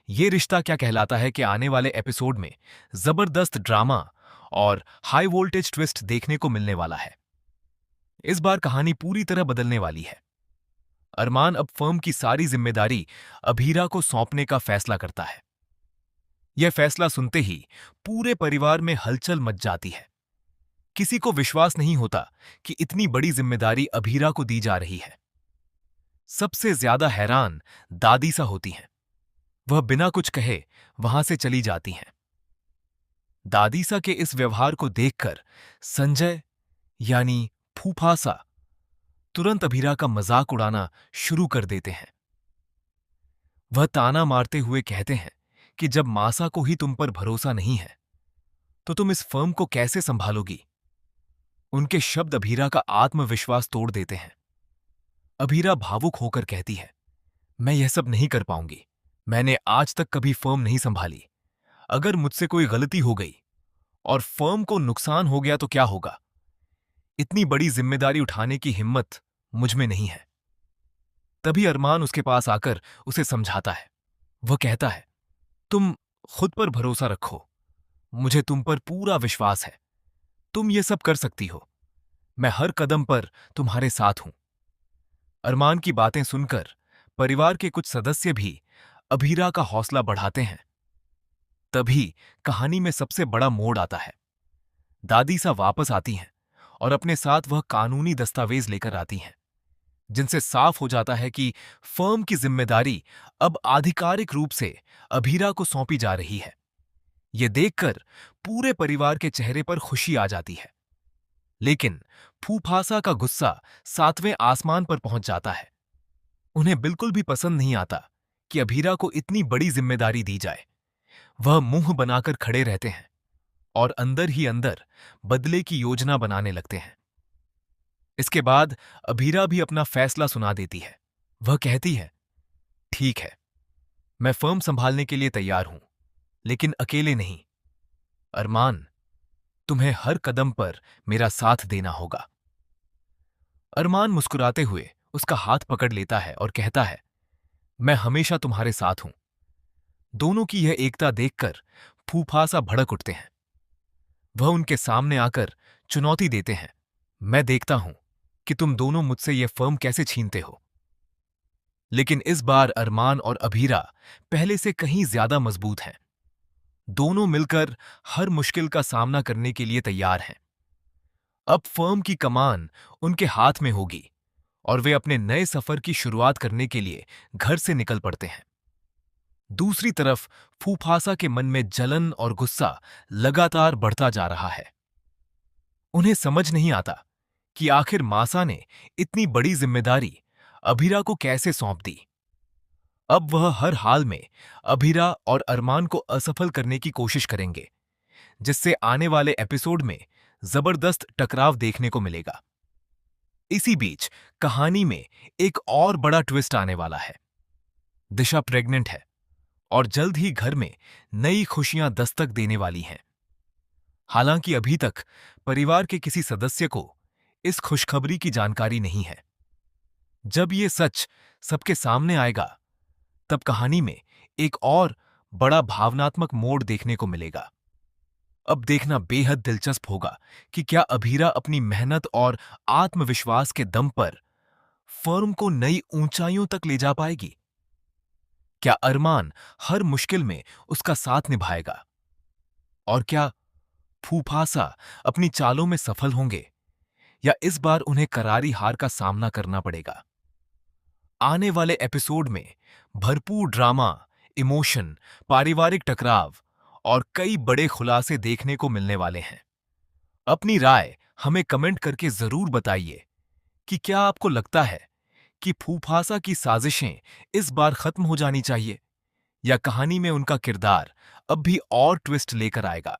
ये रिश्ता क्या कहलाता है कि आने वाले एपिसोड में जबरदस्त ड्रामा और हाई वोल्टेज ट्विस्ट देखने को मिलने वाला है। इस बार कहानी पूरी तरह बदलने वाली है। अरमान अब फर्म की सारी जिम्मेदारी अभीरा को सौंपने का फैसला करता है। यह फैसला सुनते ही पूरे परिवार में हलचल मच जाती है। किसी को विश्वास नहीं होता कि इतनी बड़ी जिम्मेदारी अभीरा को दी जा रही है। सबसे ज्यादा हैरान दादी सा होती हैं। वह बिना कुछ कहे वहां से चली जाती हैं। दादीसा के इस व्यवहार को देखकर संजय यानी फूफासा तुरंत अभीरा का मजाक उड़ाना शुरू कर देते हैं। वह ताना मारते हुए कहते हैं कि जब मासा को ही तुम पर भरोसा नहीं है तो तुम इस फर्म को कैसे संभालोगी। उनके शब्द अभीरा का आत्मविश्वास तोड़ देते हैं। अभीरा भावुक होकर कहती है, मैं यह सब नहीं कर पाऊंगी। मैंने आज तक कभी फर्म नहीं संभाली। अगर मुझसे कोई गलती हो गई और फर्म को नुकसान हो गया तो क्या होगा। इतनी बड़ी जिम्मेदारी उठाने की हिम्मत मुझ में नहीं है। तभी अरमान उसके पास आकर उसे समझाता है। वह कहता है, तुम खुद पर भरोसा रखो। मुझे तुम पर पूरा विश्वास है। तुम ये सब कर सकती हो। मैं हर कदम पर तुम्हारे साथ हूं। अरमान की बातें सुनकर परिवार के कुछ सदस्य भी अभीरा का हौसला बढ़ाते हैं। तभी कहानी में सबसे बड़ा मोड़ आता है। दादीसा वापस आती हैं और अपने साथ वह कानूनी दस्तावेज लेकर आती हैं, जिनसे साफ हो जाता है कि फर्म की जिम्मेदारी अब आधिकारिक रूप से अभीरा को सौंपी जा रही है। यह देखकर पूरे परिवार के चेहरे पर खुशी आ जाती है। लेकिन फूफासा का गुस्सा सातवें आसमान पर पहुंच जाता है। उन्हें बिल्कुल भी पसंद नहीं आता कि अभीरा को इतनी बड़ी जिम्मेदारी दी जाए। वह मुंह बनाकर खड़े रहते हैं और अंदर ही अंदर बदले की योजना बनाने लगते हैं। इसके बाद अभीरा भी अपना फैसला सुना देती है। वह कहती है, ठीक है, मैं फर्म संभालने के लिए तैयार हूं, लेकिन अकेले नहीं। अरमान, तुम्हें हर कदम पर मेरा साथ देना होगा। अरमान मुस्कुराते हुए उसका हाथ पकड़ लेता है और कहता है, मैं हमेशा तुम्हारे साथ हूं। दोनों की यह एकता देखकर फूफासा भड़क उठते हैं। वह उनके सामने आकर चुनौती देते हैं, मैं देखता हूं कि तुम दोनों मुझसे यह फर्म कैसे छीनते हो। लेकिन इस बार अरमान और अभीरा पहले से कहीं ज्यादा मजबूत हैं। दोनों मिलकर हर मुश्किल का सामना करने के लिए तैयार हैं। अब फर्म की कमान उनके हाथ में होगी और वे अपने नए सफर की शुरुआत करने के लिए घर से निकल पड़ते हैं। दूसरी तरफ फूफासा के मन में जलन और गुस्सा लगातार बढ़ता जा रहा है। उन्हें समझ नहीं आता कि आखिर मासा ने इतनी बड़ी जिम्मेदारी अभीरा को कैसे सौंप दी। अब वह हर हाल में अभीरा और अरमान को असफल करने की कोशिश करेंगे, जिससे आने वाले एपिसोड में जबरदस्त टकराव देखने को मिलेगा। इसी बीच कहानी में एक और बड़ा ट्विस्ट आने वाला है। दिशा प्रेग्नेंट है और जल्द ही घर में नई खुशियां दस्तक देने वाली हैं। हालांकि अभी तक परिवार के किसी सदस्य को इस खुशखबरी की जानकारी नहीं है। जब ये सच सबके सामने आएगा, तब कहानी में एक और बड़ा भावनात्मक मोड़ देखने को मिलेगा। अब देखना बेहद दिलचस्प होगा कि क्या अभीरा अपनी मेहनत और आत्मविश्वास के दम पर फर्म को नई ऊंचाइयों तक ले जा पाएगी। क्या अरमान हर मुश्किल में उसका साथ निभाएगा और क्या फूफासा अपनी चालों में सफल होंगे, या इस बार उन्हें करारी हार का सामना करना पड़ेगा। आने वाले एपिसोड में भरपूर ड्रामा, इमोशन, पारिवारिक टकराव और कई बड़े खुलासे देखने को मिलने वाले हैं। अपनी राय हमें कमेंट करके जरूर बताइए कि क्या आपको लगता है कि फूफासा की साजिशें इस बार खत्म हो जानी चाहिए, या कहानी में उनका किरदार अब भी और ट्विस्ट लेकर आएगा।